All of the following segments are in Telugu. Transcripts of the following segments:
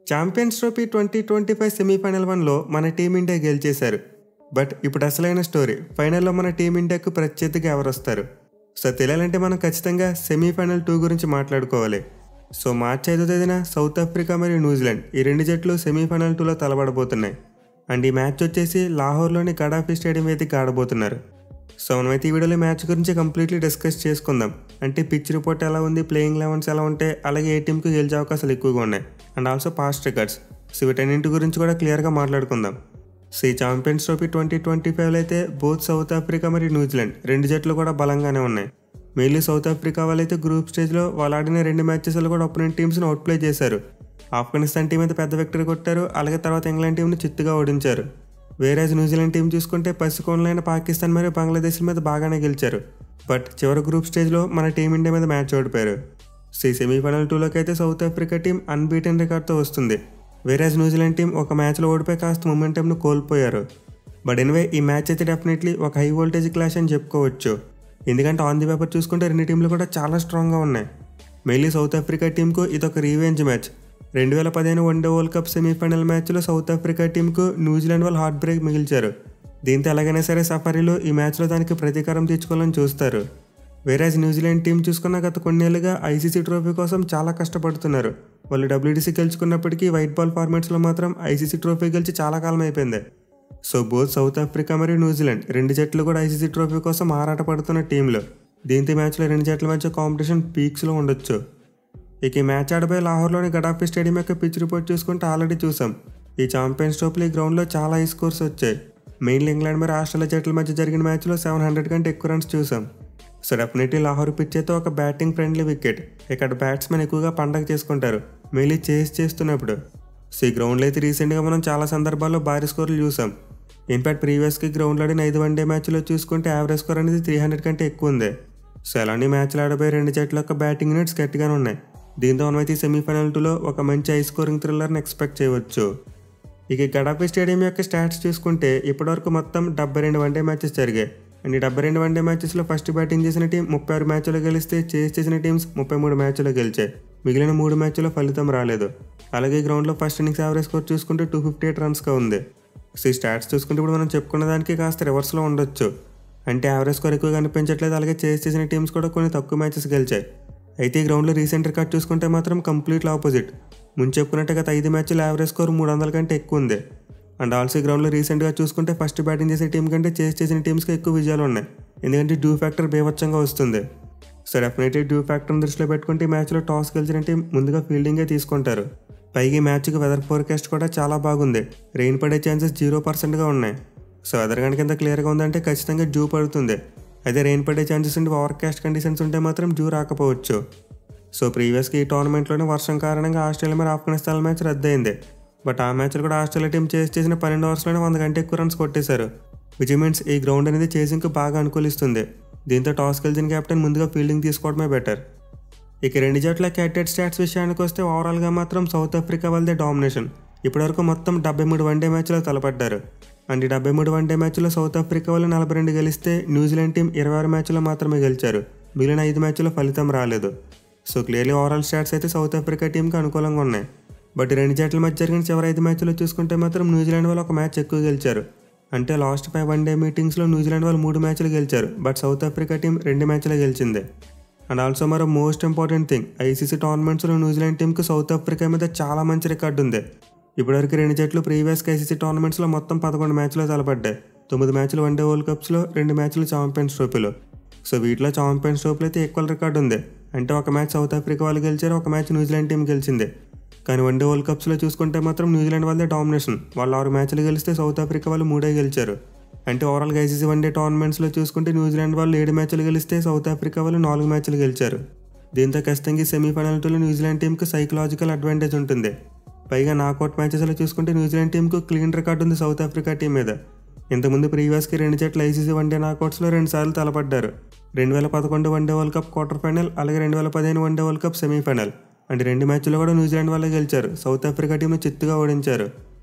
ఛాంపియన్స్ ట్రోఫీ 2025 సెమీఫైనల్ 1లో మన టీమిండియా గెలిచేశారు. బట్ ఇప్పుడు అసలైన స్టోరీ, ఫైనల్లో మన టీమిండియాకు ప్రత్యర్థిగా ఎవరు వస్తారు? సో తెలియాలంటే మనం ఖచ్చితంగా సెమీఫైనల్ 2 గురించి మాట్లాడుకోవాలి. సో మార్చి 5వ తేదీన సౌత్ ఆఫ్రికా మరియు న్యూజిలాండ్ ఈ రెండు జట్లు సెమీఫైనల్ 2లో తలబడబోతున్నాయి. అండ్ ఈ మ్యాచ్ వచ్చేసి లాహోర్లోని గడాఫీ స్టేడియం వేదిక ఆడబోతున్నారు. సో మనమైతే ఈ వీడియోలో మ్యాచ్ గురించి కంప్లీట్లీ డిస్కస్ చేసుకుందాం. అంటే పిచ్ రిపోర్ట్ ఎలా ఉంది, ప్లేయింగ్ లెవెన్స్ ఎలా ఉంటాయి, అలాగే ఏ టీంకి గెలిచే అవకాశాలు ఎక్కువగా ఉన్నాయి, and also past records. So వీటన్నింటి గురించి కూడా క్లియర్గా మాట్లాడుకుందాం. సో ఈ ఛాంపియన్స్ ట్రోఫీ 2025లో అయితే బోత్ సౌత్ ఆఫ్రికా మరియు న్యూజిలాండ్ రెండు జట్లు కూడా బలంగానే ఉన్నాయి. మెయిన్లీ సౌత్ ఆఫ్రికా వాళ్ళైతే గ్రూప్ స్టేజ్లో వాళ్ళు ఆడిన 2 మ్యాచెస్లో కూడా అపోనెంట్ టీమ్స్ని అవుట్ప్లే చేశారు. ఆఫ్ఘనిస్తాన్ టీం అయితే పెద్ద విక్టరీ కొట్టారు, అలాగే తర్వాత ఇంగ్లాండ్ టీంని చిత్తుగా ఓడించారు. వేరేజ్ న్యూజిలాండ్ టీం చూసుకుంటే పసికోన్లైన పాకిస్తాన్ మరియు బంగ్లాదేశ్ మీద బాగానే గెలిచారు. బట్ చివరి గ్రూప్ స్టేజ్లో మన టీమిండియా మీద మ్యాచ్ ఓడిపోయారు. సో ఈ సెమీఫైనల్ 2లోకి అయితే సౌత్ ఆఫ్రికా టీం అన్బీటెన్ రికార్డ్తో వస్తుంది. వేరేజ్ న్యూజిలాండ్ టీం ఒక మ్యాచ్లో ఓడిపోయి కాస్త మొమెంటంను కోల్పోయారు. బట్ ఎనివే ఈ మ్యాచ్ అయితే డెఫినెట్లీ ఒక హై వోల్టేజ్ క్లాష్ అని చెప్పుకోవచ్చు. ఎందుకంటే ఆన్ ది పేపర్ చూసుకుంటే రెండు టీంలు కూడా చాలా స్ట్రాంగ్గా ఉన్నాయి. మెయిన్లీ సౌత్ ఆఫ్రికా టీంకు ఇదొక revenge match. 2015 one day world cup semi-final మ్యాచ్లో సౌత్ ఆఫ్రికా టీంకు న్యూజిలాండ్ వాళ్ళు హార్ట్ బ్రేక్ మిగిల్చారు. దీంతో ఎలాగైనా సరే సఫారీలో ఈ మ్యాచ్లో దానికి ప్రతీకారం తీర్చుకోవాలని చూస్తారు. వేరేజ్ న్యూజిలాండ్ టీం చూసుకున్న గత కొన్నేళ్లుగా ఐసీసీ ట్రోఫీ కోసం చాలా కష్టపడుతున్నారు. వాళ్ళు WTC గెలుచుకున్నప్పటికీ వైట్ బాల్ ఫార్మాట్స్లో మాత్రం ఐసీసీ ట్రోఫీ గెలిచి చాలా కాలం అయిపోయింది. సో బోత్ సౌత్ ఆఫ్రికా మరియు న్యూజిలాండ్ రెండు జట్లు కూడా ఐసీసీ ట్రోఫీ కోసం ఆరాటపడుతున్న టీంలు. దీంతో మ్యాచ్లో రెండు జట్ల మధ్య కాంపిటీషన్ పీక్స్లో ఉండొచ్చు. ఇక ఈ మ్యాచ్ ఆడబోయే లాహోర్లోని గడాఫీ స్టేడియం యొక్క పిచ్ రిపోర్ట్ చూసుకుంటే ఆల్రెడీ చూసాం. ఈ ఛాంపియన్స్ ట్రోఫీ ఈ గ్రౌండ్లో చాలా హై స్కోర్స్ వచ్చాయి. మెయిన్లీ ఇంగ్లాండ్ మరియు ఆస్ట్రేలియా జట్ల మధ్య జరిగిన మ్యాచ్లో 700 కంటే ఎక్కువ రన్స్ చూసాం. సో డెఫినెట్లీ లాహోర్ పిచ్ అయితే ఒక బ్యాటింగ్ ఫ్రెండ్లీ వికెట్. ఇక్కడ బ్యాట్స్మెన్ ఎక్కువగా పండగ చేసుకుంటారు మెయిన్లీ చేస్ చేస్తున్నప్పుడు. సో ఈ గ్రౌండ్లో అయితే రీసెంట్గా మనం చాలా సందర్భాల్లో భారీ స్కోర్లు చూసాం. ఇన్ఫాక్ట్ ప్రీవియస్కి గ్రౌండ్లో ఆడిన 5 వన్డే మ్యాచ్లో చూసుకుంటే యావరేజ్ స్కోర్ అనేది 300 కంటే ఎక్కువ ఉంది. సో అలాంటి మ్యాచ్లు ఆడబోయే రెండు జట్ల యొక్క బ్యాటింగ్ యూనిట్స్ గట్టిగానే ఉన్నాయి. దీంతో మనమైతే సెమీఫైనల్ 2లో ఒక మంచి హై స్కోరింగ్ థ్రిల్లర్ని ఎక్స్పెక్ట్ చేయవచ్చు. ఇక గడాఫీ స్టేడియం యొక్క స్టాట్స్ చూసుకుంటే ఇప్పటివరకు మొత్తం 72 వన్డే మ్యాచెస్ జరిగాయి. అండ్ ఈ 72 వన్డే మ్యాచెస్లో ఫస్ట్ బ్యాటింగ్ చేసిన టీం 36 మ్యాచ్లో గెలిస్తే చేస్ చేసిన టీమ్స్ 33 మ్యాచ్లో గెలిచాయి. మిగిలిన 3 మ్యాచ్లో ఫలితం రాలేదు. అలాగే గ్రౌండ్లో ఫస్ట్ ఇన్నింగ్స్ యావరేజ్ స్కోర్ చూసుకుంటే 258 రన్స్గా ఉంది. సో ఈ స్టాట్స్ చూసుకుంటే ఇప్పుడు మనం చెప్పుకున్న దానికి కాస్త రివర్స్లో ఉండొచ్చు. అంటే యావరేజ్ స్కోర్ ఎక్కువ కనిపించట్లేదు, అలాగే చేస్ చేసిన టీమ్స్ కూడా కొన్ని తక్కువ మ్యాచెస్ గెలిచాయి. అయితే ఈ గ్రౌండ్లో రీసెంట్ రికార్డ్ చూసుకుంటే మాత్రం కంప్లీట్లీ ఆపోజిట్. ముందు చెప్పుకున్నట్టు గత 5 మ్యాచ్లు యావరేజ్ స్కోర్ 300 కంటే ఎక్కువ ఉంది. అండ్ ఆల్సో ఈ గ్రౌండ్లో రీసెంట్గా చూసుకుంటే ఫస్ట్ బ్యాటింగ్ చేసే టీం కంటే చేస్ చేసిన టీమ్స్కి ఎక్కువ విజయాలు ఉన్నాయి. ఎందుకంటే డ్యూ ఫ్యాక్టర్ బేవచ్చంగా వస్తుంది. సో డెఫినెట్లీ డ్యూ ఫ్యాక్టర్ని దృష్టిలో పెట్టుకుంటే ఈ మ్యాచ్లో టాస్ గెలిచిన టీం ముందుగా ఫీల్డింగే తీసుకుంటారు. పైగా ఈ మ్యాచ్కి వెదర్ ఫోర్కాస్ట్ కూడా చాలా బాగుంది. రెయిన్ పడే ఛాన్సెస్ 0%గా ఉన్నాయి. సో వెదర్ కనుక ఎంత క్లియర్గా ఉందంటే ఖచ్చితంగా డ్యూ పడుతుంది. అయితే రెయిన్ పడే ఛాన్సెస్ ఉంటే ఓవర్కాస్ట్ కండిషన్స్ ఉంటే మాత్రం డ్యూ రాకపోవచ్చు. సో ప్రీవియస్గా ఈ టోర్నమెంట్లోనే వర్షం కారణంగా ఆస్ట్రేలియా మరియు ఆఫ్ఘనిస్తాన్ మ్యాచ్ రద్దయింది. బట్ ఆ మ్యాచ్లో కూడా ఆస్ట్రేలియా టీం చేస్ చేసిన 12 ఓవర్స్లోనే 100 కంటే ఎక్కువ రన్స్ కొట్టేశారు. విచ్ మీన్స్ ఈ గ్రౌండ్ అనేది చేసింగ్కి బాగా అనుకూలిస్తుంది. దీంతో టాస్ గెలిచిన కెప్టెన్ ముందుగా ఫీల్డింగ్ తీసుకోవడమే బెటర్. ఇక రెండు జట్ల క్యాటెడ్ స్టాట్స్ విషయానికి వస్తే ఓవరాల్గా మాత్రం సౌత్ ఆఫ్రికా వాళ్ళదే డామినేషన్. ఇప్పటివరకు మొత్తం 73 వన్డే మ్యాచ్లో తలపడ్డారు. అండ్ ఈ 73 వన్డే మ్యాచ్లో సౌత్ ఆఫ్రికా వాళ్ళు 42 గెలిస్తే న్యూజిలాండ్ టీం 26 మ్యాచ్లో మాత్రమే గెలిచారు. మిగిలిన 5 మ్యాచ్లో ఫలితం రాలేదు. సో క్లియర్లీ ఓవరాల్ స్టాట్స్ అయితే సౌత్ ఆఫ్రికా టీంకి అనుకూలంగా ఉన్నాయి. బట్ రెండు జట్ల మధ్య జరిగిన చివరి 5 మ్యాచ్లో చూసుకుంటే మాత్రం న్యూజిలాండ్ వాళ్ళు ఒక మ్యాచ్ ఎక్కువ గెలిచారు. అంటే లాస్ట్ 5 వన్డే మీటింగ్స్లో న్యూజిలాండ్ వాళ్ళు 3 మ్యాచ్లు గెలిచారు. బట్ సౌత్ ఆఫ్రికా టీం 2 మ్యాచ్లే గెలిచింది. అండ్ ఆల్సో మరో మోస్ట్ ఇంపార్టెంట్ థింగ్, ఐసీసీ టోర్నమెంట్స్లో న్యూజిలాండ్ టీంకి సౌత్ ఆఫ్రికా మీద చాలా మంచి రికార్డు ఉంది. ఇప్పటివరకు రెండు జట్లు ప్రీవియస్గా ఐసీసీ టోర్నమెంట్స్లో మొత్తం 11 మ్యాచ్లో తలపడ్డాయి. 9 మ్యాచ్లు వన్డే వరల్డ్ కప్స్లో, 2 మ్యాచ్లు ఛాంపియన్స్ ట్రోఫీలో. సో వీటిలో ఛాంపియన్స్ ట్రోఫీలో అయితే ఈక్వల్ రికార్డు ఉంది. అంటే ఒక మ్యాచ్ సౌత్ ఆఫ్రికా వాళ్ళు గెలిచారు, ఒక మ్యాచ్ న్యూజిలాండ్ టీం గెలిచింది. కానీ వన్డే వరల్డ్ కప్స్లో చూసుకుంటే మాత్రం న్యూజిలాండ్ వాళ్ళదే డామినేషన్. వాళ్ళు 6 మ్యాచ్లు గెలిస్తే సౌత్ ఆఫ్రికా వాళ్ళు 3 గెలిచారు. అంటే ఓవరాల్గా ఐసీసీ వన్డే టోర్నమెంట్స్లో చూసుకుంటే న్యూజిలాండ్ వాళ్ళు 7 మ్యాచ్లు గెలిస్తే సౌత్ ఆఫ్రికా వాళ్ళు 4 మ్యాచ్లు గెలిచారు. దీంతో ఖచ్చితంగా సెమీఫైనల్ 2లో న్యూజిలాండ్ టీంకి సైకలాజికల్ అడ్వాంటేజ్ ఉంటుంది. పైగా నాకౌట్ మ్యాచెస్లో చూసుకుంటే న్యూజిలాండ్ టీంకు క్లీన్ రికార్డు ఉంది సౌత్ ఆఫ్రికా టీం మీద. ఇంతకుముందు ప్రీవియస్కి రెండు జట్లు ఐసీసీ వన్డే నాకౌట్స్లో 2 సార్లు తలపడ్డారు. 2011 one day world cup quarter final, అలాగే 2015 వన్డే వరల్డ్ కప్ సెమీఫైనల్. అంటే 2 మ్యాచ్లో కూడా న్యూజిలాండ్ వాళ్ళే గెలిచారు. సౌత్ ఆఫ్రికా టీంను చిత్తుగా ఓడించారు.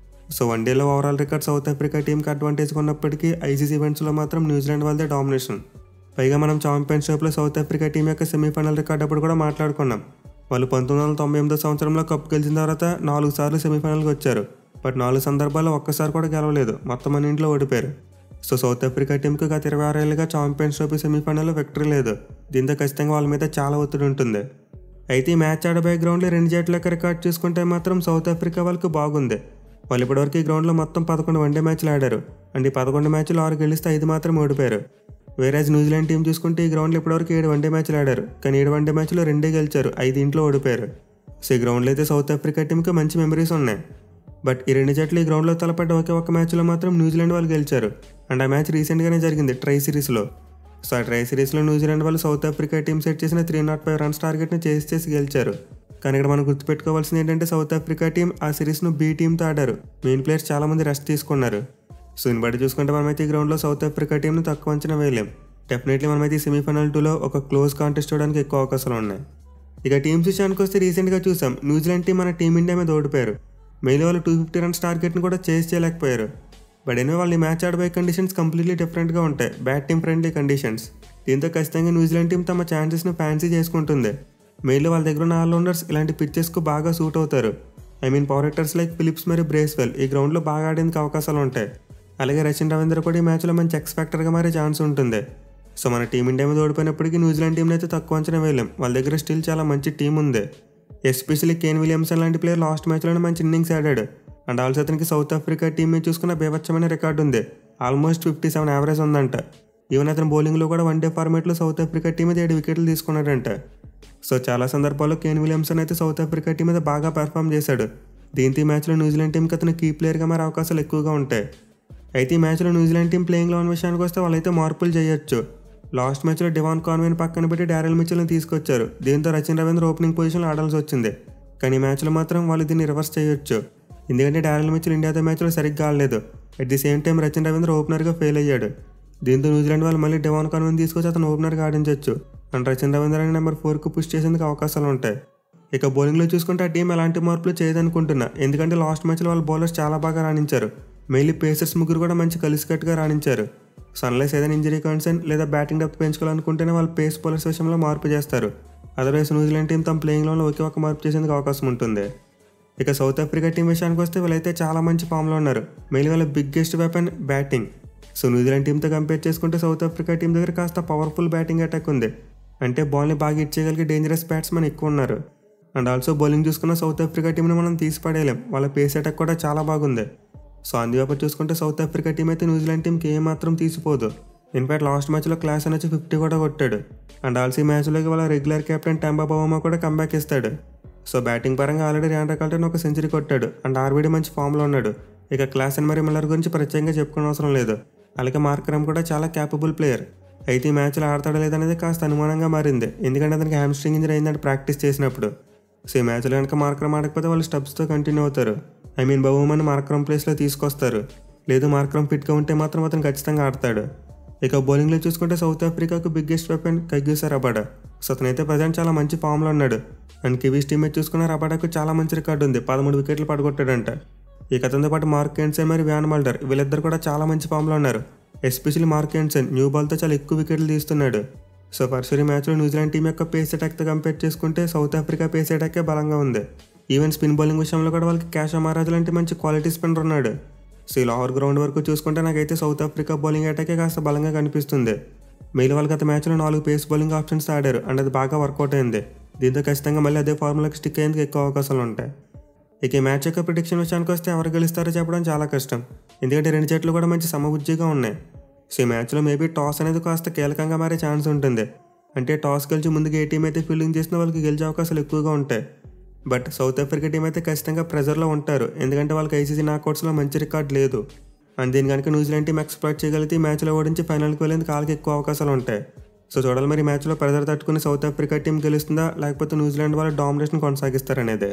సో వన్డేలో ఓవరాల్ రికార్డ్ సౌత్ ఆఫ్రికా టీంకి అడ్వాంటేజ్గా ఉన్నప్పటికీ ఐసీసీ ఈవెంట్స్లో మాత్రం న్యూజిలాండ్ వాళ్ళదే డామినేషన్. పైగా మనం ఛాంపియన్స్ ట్రోఫీలో సౌత్ ఆఫ్రికా టీం యొక్క సెమీఫైనల్ రికార్డ్ అప్పుడు కూడా మాట్లాడుకున్నాం. వాళ్ళు 1998 సంవత్సరంలో కప్ గెలిచిన తర్వాత 4 సార్లు సెమీఫైనల్కి వచ్చారు. బట్ 4 సందర్భాల్లో ఒక్కసారి కూడా గెలవలేదు, మొత్తం అన్నింటిలో ఓడిపోయారు. సో సౌత్ ఆఫ్రికా టీంకి గత 26 ఏళ్ళుగా ఛాంపియన్స్ ట్రోఫీ సెమీఫైనల్లో విక్టరీ లేదు. దీంతో ఖచ్చితంగా వాళ్ళ మీద చాలా ఒత్తిడి ఉంటుంది. అయితే ఈ మ్యాచ్ ఆడబోయే గ్రౌండ్లో 2 జట్ల యొక్క రికార్డ్ చూసుకుంటే మాత్రం సౌత్ ఆఫ్రికా వాళ్ళకి బాగుంది. వాళ్ళు ఇప్పటివరకు ఈ గ్రౌండ్లో మొత్తం 11 వన్డే మ్యాచ్లు ఆడారు. అండ్ ఈ 11 మ్యాచ్లు 6 గెలిస్తే 5 మాత్రం ఓడిపోయారు. వేరేజ్ న్యూజిలాండ్ టీం చూసుకుంటే ఈ గ్రౌండ్లో ఇప్పటివరకు 7 వన్డే మ్యాచ్లు ఆడారు. కానీ 7 వన్డే మ్యాచ్లో 2 గెలిచారు, 5 ఇంట్లో ఓడిపోయారు. సో ఈ గ్రౌండ్లో అయితే సౌత్ ఆఫ్రికా టీంకి మంచి మెమరీస్ ఉన్నాయి. బట్ ఈ 2 జట్లు ఈ గ్రౌండ్లో తలపడ్డ ఒక్క మ్యాచ్లో మాత్రం న్యూజిలాండ్ వాళ్ళు గెలిచారు. అండ్ ఆ మ్యాచ్ రీసెంట్గానే జరిగింది ట్రై సిరీస్లో. సో ఆ ట్రై సిరీస్లో న్యూజిలాండ్ వాళ్ళు సౌత్ ఆఫ్రికా టీం సెట్ చేసిన 305 రన్స్ టార్గెట్ని చేసి గెలిచారు. కానీ ఇక్కడ మనం గుర్తుపెట్టుకోవాల్సింది ఏంటంటే సౌత్ ఆఫ్రికా టీం ఆ సిరీస్ను బి టీంతో ఆడారు. మెయిన్ ప్లేయర్స్ చాలామంది రెస్ట్ తీసుకున్నారు. సో దీన్ని బట్టి చూసుకుంటే మనమైతే ఈ గ్రౌండ్లో సౌత్ ఆఫ్రికా టీంను తక్కువ అంచనా వేయలేం. డెఫినెట్లీ మనమైతే ఈ సెమీఫైనల్ 2లో ఒక క్లోజ్ కాంటెస్ట్ చూడడానికి ఎక్కువ అవకాశాలు ఉన్నాయి. ఇక టీమ్స్ విషయానికి వస్తే రీసెంట్గా చూసాం న్యూజిలాండ్ టీం మన టీమిండియా మీద ఓడిపోయారు. మెయిన్ వాళ్ళు 250 రన్స్ టార్గెట్ని కూడా చేయలేకపోయారు. బట్ ఎన్నో వాళ్ళు ఈ మ్యాచ్ ఆడబోయే కండిషన్స్ కంప్లీట్లీ డిఫరెంట్గా ఉంటాయి, బ్యాట్ టీమ్ ఫ్రెండ్లీ కండిషన్స్. దీంతో ఖచ్చితంగా న్యూజిలాండ్ టీం తమ ఛాన్సెస్ను ఫ్యాన్సీ చేసుకుంటుంది. మెయిన్లో వాళ్ళ దగ్గర ఉన్న ఆల్రౌండర్స్ ఇలాంటి పిచ్చెస్కు బాగా సూట్ అవుతారు. పవర్ హిట్టర్స్ లైక్ ఫిలిప్స్ మరియు బ్రేస్వెల్ ఈ గ్రౌండ్లో బాగా ఆడేందుకు అవకాశాలు ఉంటాయి. అలాగే రచిన్ రవీంద్ర కూడా ఈ మ్యాచ్లో మంచి ఎక్స్పెక్టర్గా మారే ఛాన్స్ ఉంటుంది. సో మన టీమిండియా మీద ఓడిపోయినప్పటికీ న్యూజిలాండ్ టీంని అయితే తక్కువ అంచనా వేయలేం. వాళ్ళ దగ్గర స్టిల్ చాలా మంచి టీం ఉంది. ఎస్పెషల్లీ కేన్ విలియమ్సన్ లాంటి ప్లేయర్ లాస్ట్ మ్యాచ్లోనే మంచి ఇన్నింగ్స్ ఆడాడు. అండ్ ఆల్సో అతనికి సౌత్ ఆఫ్రికా టీం మీద చూసుకున్న బేవచ్చమైన రికార్డు ఉంది, ఆల్మోస్ట్ 57 యావరేజ్ ఉందంట. ఈవెన్ అతను బౌలింగ్లో కూడా వన్డే ఫార్మేట్లో సౌత్ ఆఫ్రికా టీం మీద 7 వికెట్లు తీసుకున్నాడంట. సో చాలా సందర్భాల్లో కేన్ విలియమ్సన్ అయితే సౌత్ ఆఫ్రికా టీం మీద బాగా పెర్ఫామ్ చేశాడు. దీంతో ఈ మ్యాచ్లో న్యూజిలాండ్ టీంకి అతను కీ ప్లేయర్గా మారే అవకాశాలు ఎక్కువగా ఉంటాయి. అయితే ఈ మ్యాచ్లో న్యూజిలాండ్ టీం ప్లేయింగ్ 11 విషయానికి వస్తే వాళ్ళైతే మార్పులు చేయొచ్చు. లాస్ట్ మ్యాచ్లో డివాన్ కాన్వేని పక్కన పెట్టి డారెల్ మిచెల్ని తీసుకొచ్చారు. దీంతో రచిన్ రవీంద్ర ఓపెనింగ్ పొజిషన్లో ఆడాల్సి వచ్చింది. కానీ ఈ మ్యాచ్లో మాత్రం వాళ్ళు దీన్ని రివర్స్ చేయొచ్చు. ఎందుకంటే డారెల్ మిచెల్ ఇండియాతో మ్యాచ్లో సరిగ్గా ఆడలేదు. At the same time Rachin Ravindra ఓపెనర్గా ఫెయిల్ అయ్యాడు. దీంతో న్యూజిలాండ్ వాళ్ళు మళ్ళీ డివాన్ కాన్వేని తీసుకొచ్చి అతను ఓపెనర్గా ఆడించవచ్చు. అండ్ రచిన్ రవీంద్రని నెంబర్ 4కు పుష్ చేసేందుకు అవకాశాలు ఉంటాయి. ఇక బౌలింగ్లో చూసుకుంటే ఆ టీం ఎలాంటి మార్పులు చేయదనుకుంటున్నా. ఎందుకంటే లాస్ట్ మ్యాచ్లో వాళ్ళ బౌలర్స్ చాలా బాగా రాణించారు. మెయిన్లీ పేసర్స్ ముగ్గురు కూడా మంచి కలిసికట్టుగా రాణించారు. సన్లైస్ ఏదైనా ఇంజరీ కన్సర్న్ లేదా బ్యాటింగ్ డెప్త్ పెంచుకోవాలనుకుంటేనే వాళ్ళు పేస్ బౌలర్స్ విషయంలో మార్పు చేస్తారు. అదర్వైజ్ న్యూజిలాండ్ టీం తమ ప్లేయింగ్లో ఒకే మార్పు చేసేందుకు అవకాశం ఉంటుంది. ఇక సౌత్ ఆఫ్రికా టీం విషయానికి వస్తే వీళ్ళైతే చాలా మంచి ఫామ్లో ఉన్నారు. మెయిన్లీ వాళ్ళ biggest weapon batting. So New Zealand టీంతో కంపేర్ చేసుకుంటే సౌత్ ఆఫ్రికా టీం దగ్గర కాస్త పవర్ఫుల్ బ్యాటింగ్ అటాక్ ఉంది. అంటే బాల్ని బాగా ఇచ్చేయగలిగే డేంజరస్ బ్యాట్స్మెన్ ఎక్కువ ఉన్నారు. అండ్ ఆల్సో బౌలింగ్ చూసుకున్న సౌత్ ఆఫ్రికా టీంని మనం తీసి పడేయలేం, వాళ్ళ పేస్ అటాక్ కూడా చాలా బాగుంది. సో అందువైపు చూసుకుంటే సౌత్ ఆఫ్రికా టీం అయితే న్యూజిలాండ్ టీంకి ఏమాత్రం తీసిపోదు. ఇన్ఫాక్ట్ లాస్ట్ మ్యాచ్లో క్లాస్ వచ్చి 50 కూడా కొట్టాడు. అండ్ ఆల్సో ఈ మ్యాచ్లోకి వాళ్ళ రెగ్యులర్ కెప్టెన్ టెంబా బౌమా కూడా కంబ్యాక్ ఇస్తాడు. సో బ్యాటింగ్ పరంగా ఆల్రెడీ రియాన్ కల్టన్ ఒక సెంచరీ కొట్టాడు. అండ్ ఆర్బీడీ మంచి ఫామ్లో ఉన్నాడు. ఇక క్లాసెన్ మరియు మిల్లర్ గురించి ప్రత్యేకంగా చెప్పుకోవడం అవసరం లేదు. అలాగే మార్కరమ్ కూడా చాలా క్యాపబుల్ ప్లేయర్. అయితే ఈ మ్యాచ్లో ఆడతాడో లేదనేది కాస్త అనుమానంగా మారింది, ఎందుకంటే అతనికి హ్యామ్స్ట్రింగ్ ఇంజరీ అయిందంటే ప్రాక్టీస్ చేసినప్పుడు. సో ఈ మ్యాచ్లో కనుక మార్కరమ్ ఆడకపోతే వాళ్ళు స్టబ్స్తో కంటిన్యూ అవుతారు. బౌమన్ మార్కరమ్ ప్లేస్లో తీసుకొస్తారు. లేదు మార్కరమ్ ఫిట్గా ఉంటే మాత్రం అతను ఖచ్చితంగా ఆడతాడు. ఇక బౌలింగ్లో చూసుకుంటే సౌత్ ఆఫ్రికాకు biggest weapon Kagiso Rabada. So అతనైతే ప్రజెంట్ చాలా మంచి ఫామ్లో ఉన్నాడు. అండ్ కివీస్ టీమ్ చూసుకున్న రబాడాకు చాలా మంచి రికార్డు ఉంది, 13 వికెట్లు పడగొట్టాడంట. ఇక అతనితో పాటు మార్క్ హెన్సన్ మరియు వ్యాన్ మల్డర్ వీళ్ళిద్దరు కూడా చాలా మంచి ఫామ్లో ఉన్నారు. ఎస్పెషల్లీ మార్క్ హెన్సన్ న్యూ బాల్తో చాలా ఎక్కువ వికెట్లు తీస్తున్నాడు. సో ఫస్ట్ మ్యాచ్లో న్యూజిలాండ్ టీం యొక్క పేస్ అటాక్తో కంపేర్ చేసుకుంటే సౌత్ ఆఫ్రికా పేస్ అటాకే బలంగా ఉంది. ఈవెన్ స్పిన్ బౌలింగ్ విషయంలో కూడా వాళ్ళకి క్యాష్ మహారాజ్ లాంటి మంచి క్వాలిటీ స్పిన్నర్ ఉన్నాడు. సో ఈ లాహోర్ గ్రౌండ్ వరకు చూసుకుంటే నాకైతే సౌత్ ఆఫ్రికా బౌలింగ్ అటాకే కాస్త బలంగా కనిపిస్తుంది. మెయిన్ వాళ్ళకి గత మ్యాచ్లో 4 పేస్ బౌలింగ్ ఆప్షన్స్ ఆడారు అండ్ అది బాగా వర్కౌట్ అయింది. దీంతో ఖచ్చితంగా మళ్ళీ అదే ఫార్ములాకి స్టిక్ అయ్యేందుకు ఎక్కువ అవకాశాలు ఉంటాయి. ఇక ఈ మ్యాచ్ యొక్క ప్రిడిక్షన్ విషయానికి వస్తే ఎవరు గెలుస్తారో చెప్పడం చాలా కష్టం, ఎందుకంటే 2 జట్లు కూడా మంచి సమబుద్ధిగా ఉన్నాయి. సో ఈ మ్యాచ్లో మేబీ టాస్ అనేది కాస్త కీలకంగా మారే ఛాన్స్ ఉంటుంది. అంటే టాస్ గెలిచి ముందుగా ఏ టీం అయితే ఫీల్డింగ్ చేసినా వాళ్ళకి గెలిచే అవకాశాలు ఎక్కువగా ఉంటాయి. బట్ సౌత్ ఆఫ్రికా టీం అయితే ఖచ్చితంగా ప్రెజర్లో ఉంటారు, ఎందుకంటే వాళ్ళకి ఐసీసీ నాకౌట్స్లో మంచి రికార్డ్ లేదు. అండ్ దీని కనుక న్యూజిలాండ్ టీం ఎక్స్ప్లాయిట్ చేయగలిగితే ఈ మ్యాచ్లో ఓడించి ఫైనల్కి వెళ్ళేందుకు వాళ్ళకి ఎక్కువ అవకాశాలు ఉంటాయి. సో చూడాలి మరి మ్యాచ్లో ప్రెజర్ తట్టుకుని సౌత్ ఆఫ్రికా టీం గెలుస్తుందా లేకపోతే న్యూజిలాండ్ వాళ్ళ డామినేషన్ కొనసాగిస్తారనేదే.